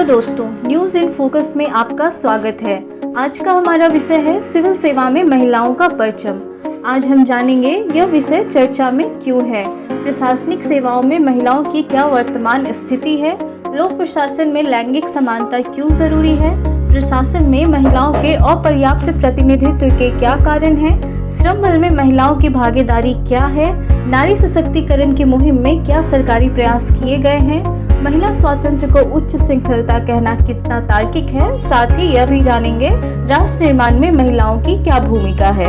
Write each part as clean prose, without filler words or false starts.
दोस्तों, news in focus में आपका स्वागत है। आज का हमारा विषय है सिविल सेवा में महिलाओं का परचम। आज हम जानेंगे यह विषय चर्चा में क्यों है, प्रशासनिक सेवाओं में महिलाओं की क्या वर्तमान स्थिति है, लोक प्रशासन में लैंगिक समानता क्यों जरूरी है, प्रशासन में महिलाओं के अपर्याप्त प्रतिनिधित्व के क्या कारण हैं, श्रम बल में महिलाओं की भागीदारी क्या है, नारी सशक्तिकरण की मुहिम में क्या सरकारी प्रयास किए गए हैं, महिला स्वातंत्र्य को उच्च श्रृंखलता कहना कितना तार्किक है। साथ ही यह भी जानेंगे राष्ट्र निर्माण में महिलाओं की क्या भूमिका है।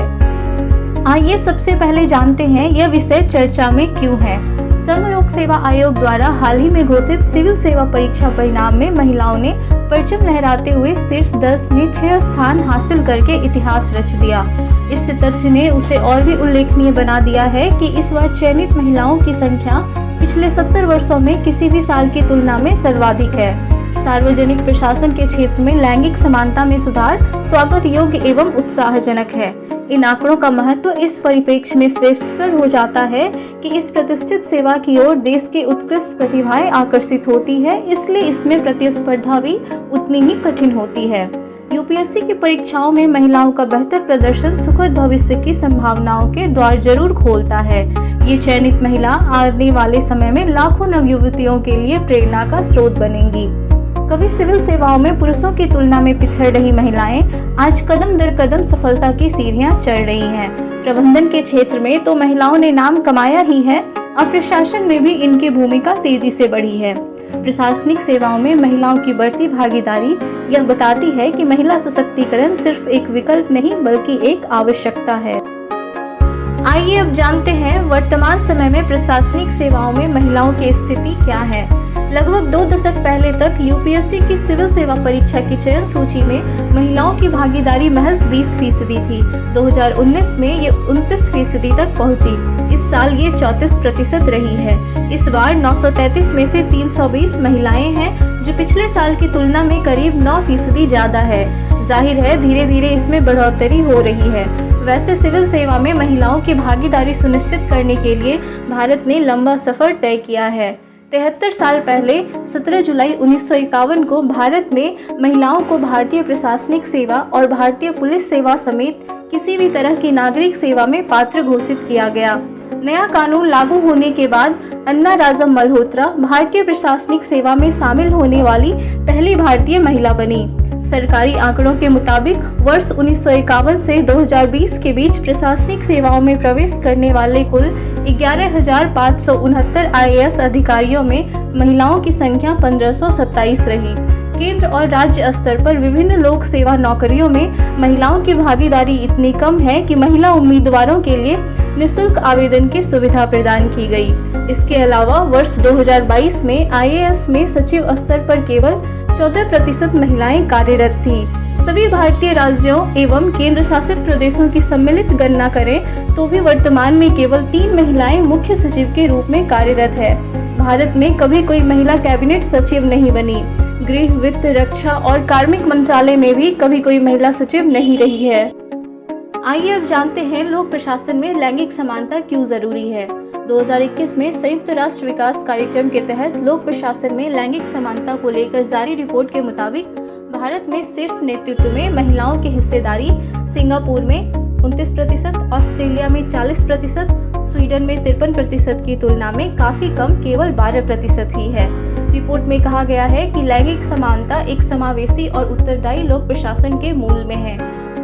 आइए सबसे पहले जानते हैं यह विषय चर्चा में क्यों है। संघ लोक सेवा आयोग द्वारा हाल ही में घोषित सिविल सेवा परीक्षा परिणाम में महिलाओं ने परचम लहराते हुए शीर्ष 10 में 6 स्थान हासिल करके इतिहास रच दिया। इस तथ्य ने उसे और भी उल्लेखनीय बना दिया है कि इस बार चयनित महिलाओं की संख्या पिछले 70 वर्षों में किसी भी साल की तुलना में सर्वाधिक है। सार्वजनिक प्रशासन के क्षेत्र में लैंगिक समानता में सुधार स्वागत योग्य एवं उत्साहजनक है। इन आंकड़ों का महत्व इस परिप्रेक्ष्य में श्रेष्ठतर हो जाता है कि इस प्रतिष्ठित सेवा की ओर देश की उत्कृष्ट प्रतिभाएं आकर्षित होती है, इसलिए इसमें प्रतिस्पर्धा भी उतनी ही कठिन होती है। यूपीएससी की परीक्षाओं में महिलाओं का बेहतर प्रदर्शन सुखद भविष्य की संभावनाओं के द्वार जरूर खोलता है। ये चयनित महिला आने वाले समय में लाखों नवयुवतियों के लिए प्रेरणा का स्रोत बनेंगी। कभी सिविल सेवाओं में पुरुषों की तुलना में पिछड़ रही महिलाएं आज कदम दर कदम सफलता की सीढ़ियां चढ़ रही हैं। प्रबंधन के क्षेत्र में तो महिलाओं ने नाम कमाया ही है, अब प्रशासन में भी इनकी भूमिका तेजी से बढ़ी है। प्रशासनिक सेवाओं में महिलाओं की बढ़ती भागीदारी यह बताती है कि महिला सशक्तिकरण सिर्फ एक विकल्प नहीं बल्कि एक आवश्यकता है। आइए अब जानते हैं वर्तमान समय में प्रशासनिक सेवाओं में महिलाओं की स्थिति क्या है। लगभग 2 दशक पहले तक यूपीएससी की सिविल सेवा परीक्षा की चयन सूची में महिलाओं की भागीदारी महज 20% थी। 2019 में ये 29% तक पहुंची। इस साल ये 34% रही है। इस बार 933 में से 320 महिलाएं हैं, जो पिछले साल की तुलना में करीब 9% ज्यादा है। जाहिर है धीरे धीरे इसमें बढ़ोतरी हो रही है। वैसे सिविल सेवा में महिलाओं की भागीदारी सुनिश्चित करने के लिए भारत ने लंबा सफर तय किया है। 73 साल पहले 17 जुलाई 1951 को भारत में महिलाओं को भारतीय प्रशासनिक सेवा और भारतीय पुलिस सेवा समेत किसी भी तरह की नागरिक सेवा में पात्र घोषित किया गया। नया कानून लागू होने के बाद अन्ना राजम मल्होत्रा भारतीय प्रशासनिक सेवा में शामिल होने वाली पहली भारतीय महिला बनी। सरकारी आंकड़ों के मुताबिक वर्ष 1951 से 2020 के बीच प्रशासनिक सेवाओं में प्रवेश करने वाले कुल 11,569 आईएएस अधिकारियों में महिलाओं की संख्या 1527 रही। केंद्र और राज्य स्तर पर विभिन्न लोक सेवा नौकरियों में महिलाओं की भागीदारी इतनी कम है कि महिला उम्मीदवारों के लिए निःशुल्क आवेदन की सुविधा प्रदान की गई। इसके अलावा वर्ष 2022 में आईएएस में सचिव स्तर पर केवल 14% महिलाएं कार्यरत थीं। सभी भारतीय राज्यों एवं केंद्र शासित प्रदेशों की सम्मिलित गणना करें तो भी वर्तमान में केवल 3 महिलाएं मुख्य सचिव के रूप में कार्यरत है। भारत में कभी कोई महिला कैबिनेट सचिव नहीं बनी। गृह, वित्त, रक्षा और कार्मिक मंत्रालय में भी कभी कोई महिला सचिव नहीं रही है। आइए अब जानते हैं लोक प्रशासन में लैंगिक समानता क्यों जरूरी है। 2021 में संयुक्त राष्ट्र विकास कार्यक्रम के तहत लोक प्रशासन में लैंगिक समानता को लेकर जारी रिपोर्ट के मुताबिक भारत में शीर्ष नेतृत्व में महिलाओं की हिस्सेदारी सिंगापुर में 29%, ऑस्ट्रेलिया में 40%, स्वीडन में 53% की तुलना में काफी कम केवल 12% ही है। रिपोर्ट में कहा गया है कि लैंगिक समानता एक समावेशी और उत्तरदायी लोक प्रशासन के मूल में है।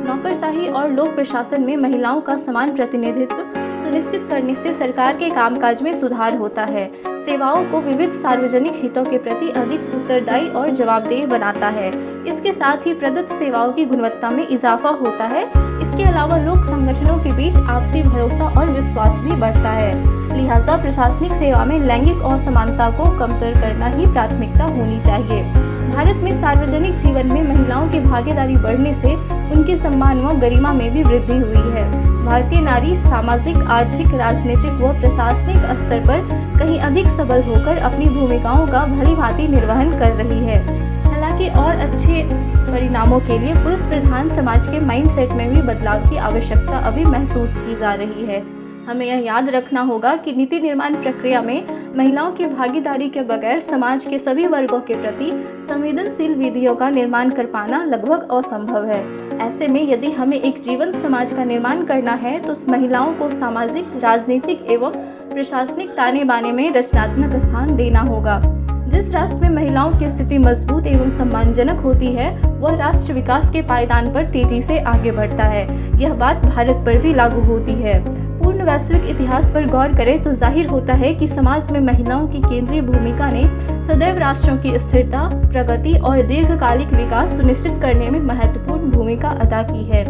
नौकरशाही और लोक प्रशासन में महिलाओं का समान प्रतिनिधित्व सुनिश्चित करने से सरकार के कामकाज में सुधार होता है, सेवाओं को विविध सार्वजनिक हितों के प्रति अधिक उत्तरदायी और जवाबदेह बनाता है। इसके साथ ही प्रदत्त सेवाओं की गुणवत्ता में इजाफा होता है। इसके अलावा लोक संगठनों के बीच आपसी भरोसा और विश्वास भी बढ़ता है। लिहाजा प्रशासनिक सेवा में लैंगिक असमानता को कमतर करना ही प्राथमिकता होनी चाहिए। भारत में सार्वजनिक जीवन में महिलाओं की भागीदारी बढ़ने से उनके सम्मान व गरिमा में भी वृद्धि हुई है। भारतीय नारी सामाजिक, आर्थिक, राजनीतिक व प्रशासनिक स्तर पर कहीं अधिक सबल होकर अपनी भूमिकाओं का भलीभांति निर्वहन कर रही है। हालांकि और अच्छे परिणामों के लिए पुरुष प्रधान समाज के माइंडसेट में भी बदलाव की आवश्यकता अभी महसूस की जा रही है। हमें यह याद रखना होगा कि नीति निर्माण प्रक्रिया में महिलाओं की भागीदारी के बगैर समाज के सभी वर्गों के प्रति संवेदनशील विधियों का निर्माण कर पाना लगभग असंभव है। ऐसे में यदि हमें एक जीवंत समाज का निर्माण करना है तो महिलाओं को सामाजिक, राजनीतिक एवं प्रशासनिक ताने बाने में रचनात्मक स्थान देना होगा। जिस राष्ट्र में महिलाओं की स्थिति मजबूत एवं सम्मानजनक होती है वह राष्ट्र विकास के पायदान पर तेजी से आगे बढ़ता है। यह बात भारत पर भी लागू होती है। पूर्ण वैश्विक इतिहास पर गौर करें तो जाहिर होता है कि समाज में महिलाओं की केंद्रीय भूमिका ने सदैव राष्ट्रों की स्थिरता, प्रगति और दीर्घकालिक विकास सुनिश्चित करने में महत्वपूर्ण भूमिका अदा की है।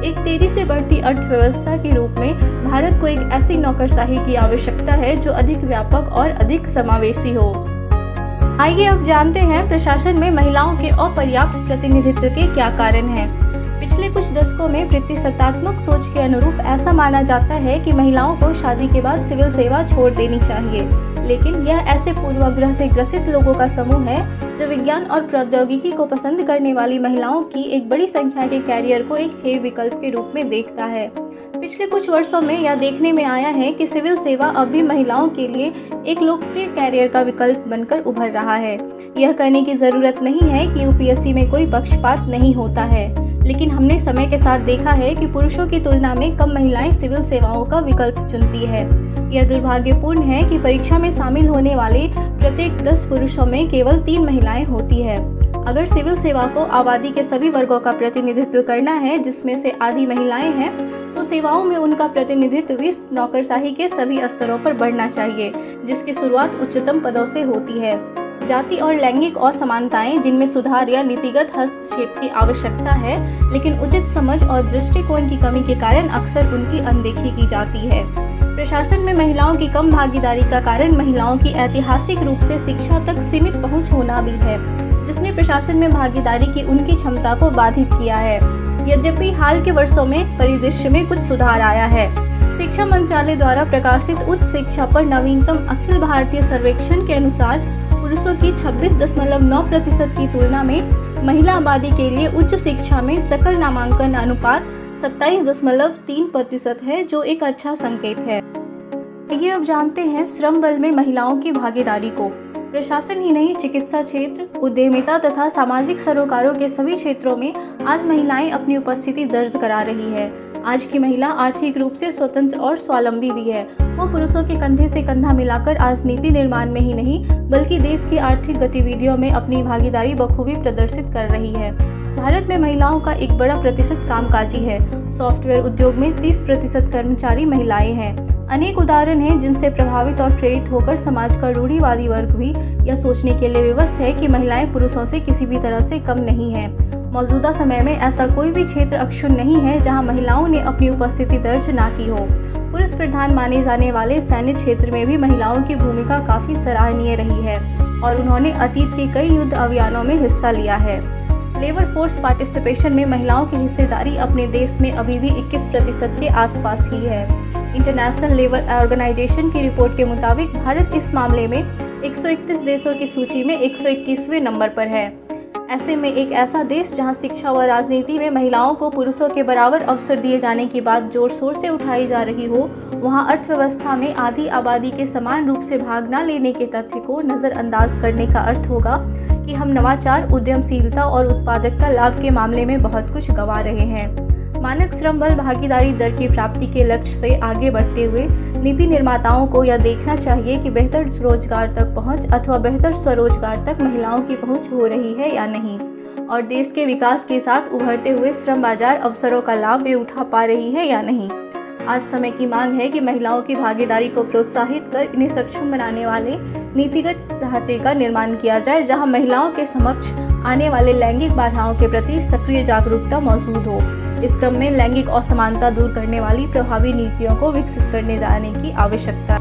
एक तेजी से बढ़ती अर्थव्यवस्था के रूप में भारत को एक ऐसी नौकरशाही की आवश्यकता है जो अधिक व्यापक और अधिक समावेशी हो। आइए अब जानते हैं प्रशासन में महिलाओं के अपर्याप्त प्रतिनिधित्व के क्या कारण हैं। पिछले कुछ दशकों में प्रतिशतात्मक सोच के अनुरूप ऐसा माना जाता है कि महिलाओं को शादी के बाद सिविल सेवा छोड़ देनी चाहिए, लेकिन यह ऐसे पूर्वाग्रह से ग्रसित लोगों का समूह है जो विज्ञान और प्रौद्योगिकी को पसंद करने वाली महिलाओं की एक बड़ी संख्या के कैरियर को एक हेय विकल्प के रूप में देखता है। पिछले कुछ वर्षों में यह देखने में आया है कि सिविल सेवा अब भी महिलाओं के लिए एक लोकप्रिय कैरियर का विकल्प बनकर उभर रहा है। यह कहने की जरूरत नहीं है कि यूपीएससी में कोई पक्षपात नहीं होता है, लेकिन हमने समय के साथ देखा है कि पुरुषों की तुलना में कम महिलाएं सिविल सेवाओं का विकल्प चुनती है। यह दुर्भाग्यपूर्ण है कि परीक्षा में शामिल होने वाले प्रत्येक 10 पुरुषों में केवल 3 महिलाएं होती है। अगर सिविल सेवा को आबादी के सभी वर्गों का प्रतिनिधित्व करना है जिसमें से आधी महिलाएं हैं, तो सेवाओं में उनका प्रतिनिधित्व भी नौकरशाही के सभी स्तरों पर बढ़ना चाहिए, जिसकी शुरुआत उच्चतम पदों से होती है। जाति और लैंगिक असमानताएं जिनमें सुधार या नीतिगत हस्तक्षेप की आवश्यकता है, लेकिन उचित समझ और दृष्टिकोण की कमी के कारण अक्सर उनकी अनदेखी की जाती है। प्रशासन में महिलाओं की कम भागीदारी का कारण महिलाओं की ऐतिहासिक रूप से शिक्षा तक सीमित पहुंच होना भी है, जिसने प्रशासन में भागीदारी की उनकी क्षमता को बाधित किया है। यद्यपि हाल के वर्षों में परिदृश्य में कुछ सुधार आया है। शिक्षा मंत्रालय द्वारा प्रकाशित उच्च शिक्षा पर नवीनतम अखिल भारतीय सर्वेक्षण के अनुसार पुरुषों की 26.9% की तुलना में महिला आबादी के लिए उच्च शिक्षा में सकल नामांकन अनुपात 27.3% है, जो एक अच्छा संकेत है। ये अब जानते हैं श्रम बल में महिलाओं की भागीदारी को। प्रशासन ही नहीं, चिकित्सा क्षेत्र, उद्यमिता तथा सामाजिक सरोकारों के सभी क्षेत्रों में आज महिलाएं अपनी उपस्थिति दर्ज करा रही है। आज की महिला आर्थिक रूप से स्वतंत्र और स्वावलंबी भी है। वो पुरुषों के कंधे से कंधा मिलाकर आज नीति निर्माण में ही नहीं बल्कि देश की आर्थिक गतिविधियों में अपनी भागीदारी बखूबी प्रदर्शित कर रही है। भारत में महिलाओं का एक बड़ा प्रतिशत कामकाजी है। सॉफ्टवेयर उद्योग में 30% कर्मचारी महिलाएं हैं। अनेक उदाहरण हैं जिनसे प्रभावित और प्रेरित होकर समाज का रूढ़िवादी वर्ग भी यह सोचने के लिए विवश है कि महिलाएं पुरुषों से किसी भी तरह से कम नहीं हैं। मौजूदा समय में ऐसा कोई भी क्षेत्र अक्षुण्ण नहीं है जहां महिलाओं ने अपनी उपस्थिति दर्ज ना की हो। पुरुष प्रधान माने जाने वाले सैन्य क्षेत्र में भी महिलाओं की भूमिका काफी सराहनीय रही है और उन्होंने अतीत के कई युद्ध अभियानों में हिस्सा लिया है। लेबर फोर्स पार्टिसिपेशन में महिलाओं की हिस्सेदारी अपने देश में अभी भी 21% के आसपास ही है। इंटरनेशनल लेबर ऑर्गेनाइजेशन की रिपोर्ट के मुताबिक भारत इस मामले में 131 देशों की सूची में 121वें नंबर पर है। ऐसे में एक ऐसा देश जहां शिक्षा व राजनीति में महिलाओं को पुरुषों के बराबर अवसर दिए जाने की बात जोर शोर से उठाई जा रही हो, वहां अर्थव्यवस्था में आधी आबादी के समान रूप से भाग न लेने के तथ्य को नज़रअंदाज करने का अर्थ होगा कि हम नवाचार, उद्यमशीलता और उत्पादकता लाभ के मामले में बहुत कुछ गंवा रहे हैं। मानक श्रम बल भागीदारी दर की प्राप्ति के लक्ष्य से आगे बढ़ते हुए नीति निर्माताओं को यह देखना चाहिए कि बेहतर रोजगार तक पहुंच अथवा बेहतर स्वरोजगार तक महिलाओं की पहुंच हो रही है या नहीं, और देश के विकास के साथ उभरते हुए श्रम बाजार अवसरों का लाभ वे उठा पा रही है या नहीं। आज समय की मांग है कि महिलाओं की भागीदारी को प्रोत्साहित कर इन्हें सक्षम बनाने वाले नीतिगत ढांचे का निर्माण किया जाए, जहां महिलाओं के समक्ष आने वाले लैंगिक बाधाओं के प्रति सक्रिय जागरूकता मौजूद हो। इस क्रम में लैंगिक असमानता दूर करने वाली प्रभावी नीतियों को विकसित करने जाने की आवश्यकता है।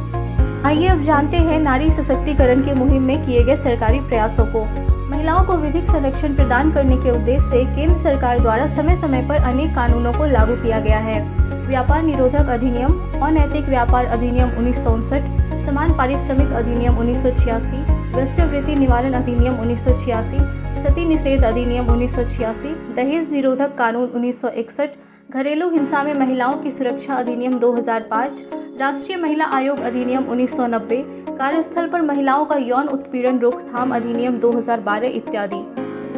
आइए अब जानते हैं नारी सशक्तिकरण की मुहिम में किए गए सरकारी प्रयासों को। महिलाओं को विधिक संरक्षण प्रदान करने के उद्देश्य से केंद्र सरकार द्वारा समय समय पर अनेक कानूनों को लागू किया गया है। व्यापार निरोधक अधिनियम, अनैतिक व्यापार अधिनियम 1959, समान पारिश्रमिक अधिनियम 1986, वेश्यावृत्ति निवारण अधिनियम 1986, सती निषेध अधिनियम 1986, दहेज निरोधक कानून 1961, घरेलू हिंसा में महिलाओं की सुरक्षा अधिनियम 2005, राष्ट्रीय महिला आयोग अधिनियम 1990, कार्यस्थल पर महिलाओं का यौन उत्पीड़न रोकथाम अधिनियम 2012 इत्यादि।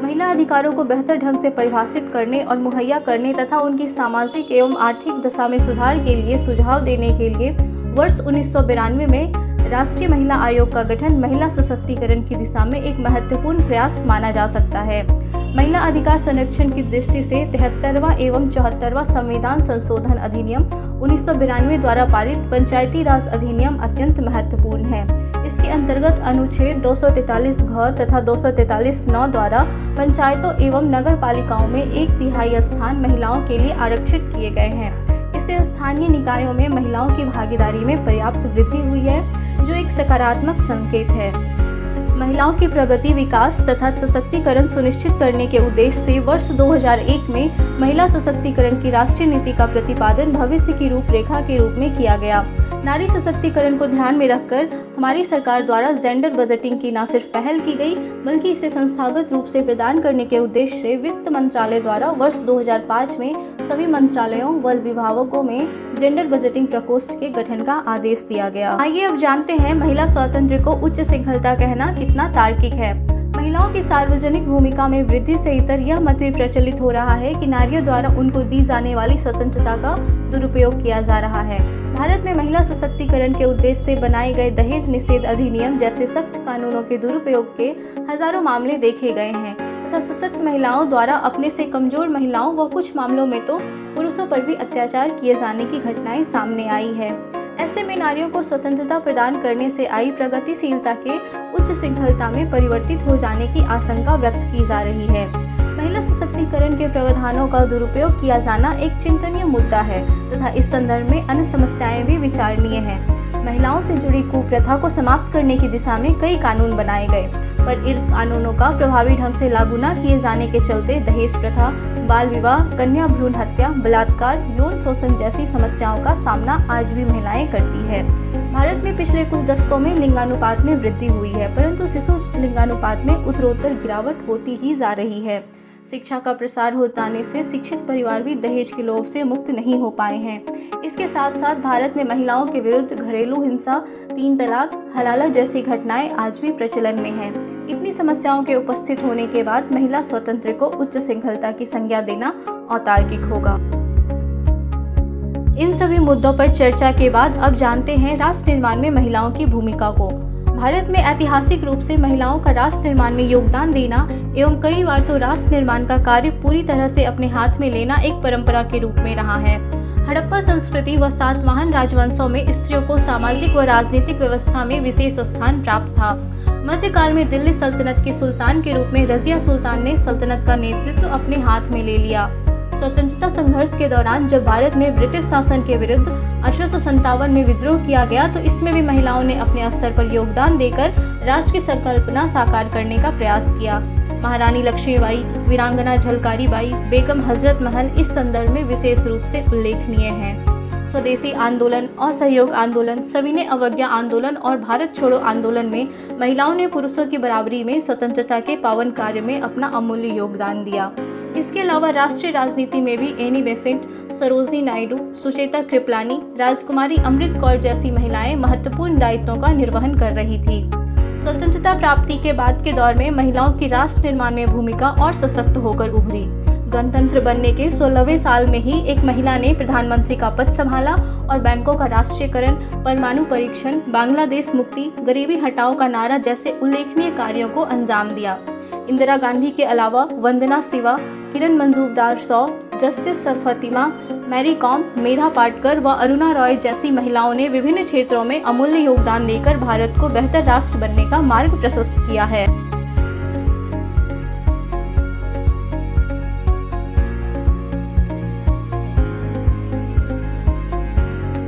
महिला अधिकारों को बेहतर ढंग से परिभाषित करने और मुहैया करने तथा उनकी सामाजिक एवं आर्थिक दशा में सुधार के लिए सुझाव देने के लिए वर्ष 1992 में राष्ट्रीय महिला आयोग का गठन महिला सशक्तिकरण की दिशा में एक महत्वपूर्ण प्रयास माना जा सकता है। महिला अधिकार संरक्षण की दृष्टि से 73वां एवं 74वां संविधान संशोधन अधिनियम 1992 द्वारा पारित पंचायती राज अधिनियम अत्यंत महत्वपूर्ण है। इसके अंतर्गत अनुच्छेद 243 घ तथा 243 9 द्वारा पंचायतों एवं नगर पालिकाओं में 1/3 स्थान महिलाओं के लिए आरक्षित किए गए हैं। इससे स्थानीय निकायों में महिलाओं की भागीदारी में पर्याप्त वृद्धि हुई है, जो एक सकारात्मक संकेत है। महिलाओं की प्रगति, विकास तथा सशक्तिकरण सुनिश्चित करने के उद्देश्य से वर्ष 2001 में महिला सशक्तिकरण की राष्ट्रीय नीति का प्रतिपादन भविष्य की रूपरेखा के रूप में किया गया। नारी सशक्तिकरण को ध्यान में रखकर हमारी सरकार द्वारा जेंडर बजटिंग की न सिर्फ पहल की गई, बल्कि इसे संस्थागत रूप से प्रदान करने के उद्देश्य से वित्त मंत्रालय द्वारा वर्ष 2005 में सभी मंत्रालयों व विभागों में जेंडर बजटिंग प्रकोष्ठ के गठन का आदेश दिया गया। आइए अब जानते हैं महिला स्वातंत्र्य को उच्च श्रृंखलता कहना कितना तार्किक है। महिलाओं की सार्वजनिक भूमिका में वृद्धि से इतर यह मत भी प्रचलित हो रहा है कि नारियों द्वारा उनको दी जाने वाली स्वतंत्रता का दुरुपयोग किया जा रहा है। भारत में महिला सशक्तिकरण के उद्देश्य से बनाए गए दहेज निषेध अधिनियम जैसे सख्त कानूनों के दुरुपयोग के हजारों मामले देखे गए हैं तथा सशक्त महिलाओं द्वारा अपने से कमजोर महिलाओं व कुछ मामलों में तो पुरुषों पर भी अत्याचार किए जाने की घटनाएं सामने आई है। ऐसे में नारियों को स्वतंत्रता प्रदान करने से आई प्रगतिशीलता के उच्च श्रृंखलता में परिवर्तित हो जाने की आशंका व्यक्त की जा रही है। महिला सशक्तिकरण के प्रावधानों का दुरुपयोग किया जाना एक चिंतनीय मुद्दा है तथा इस संदर्भ में अन्य समस्याएं भी विचारणीय हैं। महिलाओं से जुड़ी कुप्रथा को समाप्त करने की दिशा में कई कानून बनाए गए, पर इन कानूनों का प्रभावी ढंग से लागू न किए जाने के चलते दहेज प्रथा, बाल विवाह, कन्या भ्रूण हत्या, बलात्कार, यौन शोषण जैसी समस्याओं का सामना आज भी महिलाएं करती है। भारत में पिछले कुछ दशकों में लिंगानुपात में वृद्धि हुई है, परंतु शिशु लिंगानुपात में उत्तरोत्तर गिरावट होती ही जा रही है। शिक्षा का प्रसार होने से शिक्षित परिवार भी दहेज के लोभ से मुक्त नहीं हो पाए हैं। इसके साथ साथ भारत में महिलाओं के विरुद्ध घरेलू हिंसा, 3 तलाक, हलाला जैसी घटनाएं आज भी प्रचलन में हैं। इतनी समस्याओं के उपस्थित होने के बाद महिला स्वतंत्र को उच्च श्रृंखलता की संज्ञा देना अतार्किक होगा। इन सभी मुद्दों पर चर्चा के बाद अब जानते हैं राष्ट्र निर्माण में महिलाओं की भूमिका को। भारत में ऐतिहासिक रूप से महिलाओं का राष्ट्र निर्माण में योगदान देना एवं कई बार तो राष्ट्र निर्माण का कार्य पूरी तरह से अपने हाथ में लेना एक परंपरा के रूप में रहा है। हड़प्पा संस्कृति व 7 महान राजवंशों में स्त्रियों को सामाजिक व राजनीतिक व्यवस्था में विशेष स्थान प्राप्त था। मध्यकाल में दिल्ली सल्तनत के सुल्तान के रूप में रजिया सुल्तान ने सल्तनत का नेतृत्व अपने हाथ में ले लिया। स्वतंत्रता संघर्ष के दौरान जब भारत में ब्रिटिश शासन के विरुद्ध 1857 में विद्रोह किया गया, तो इसमें भी महिलाओं ने अपने स्तर पर योगदान देकर राष्ट्र की संकल्पना साकार करने का प्रयास किया। महारानी लक्ष्मीबाई, वीरांगना झलकारी बाई, बेगम हजरत महल इस संदर्भ में विशेष रूप से उल्लेखनीय हैं। स्वदेशी आंदोलन, असहयोग आंदोलन, सविनय अवज्ञा आंदोलन और भारत छोड़ो आंदोलन में महिलाओं ने पुरुषों की बराबरी में स्वतंत्रता के पावन कार्य में अपना अमूल्य योगदान दिया। इसके अलावा राष्ट्रीय राजनीति में भी एनी बेसेंट, सरोजिनी नायडू, सुचेता कृपलानी, राजकुमारी अमृत कौर जैसी महिलाएं महत्वपूर्ण दायित्वों का निर्वहन कर रही थी। स्वतंत्रता प्राप्ति के बाद के दौर में महिलाओं की राष्ट्र निर्माण में भूमिका और सशक्त होकर उभरी। गणतंत्र बनने के 16वें साल में ही एक महिला ने प्रधानमंत्री का पद संभाला और बैंकों का राष्ट्रीयकरण, परमाणु परीक्षण, बांग्लादेश मुक्ति, गरीबी हटाओ का नारा जैसे उल्लेखनीय कार्यों को अंजाम दिया। इंदिरा गांधी के अलावा वंदना शिवा, किरण मंजूरदार शॉ, जस्टिस फतिमा, मैरी कॉम, मेधा पाटकर व अरुणा रॉय जैसी महिलाओं ने विभिन्न क्षेत्रों में अमूल्य योगदान देकर भारत को बेहतर राष्ट्र बनने का मार्ग प्रशस्त किया है।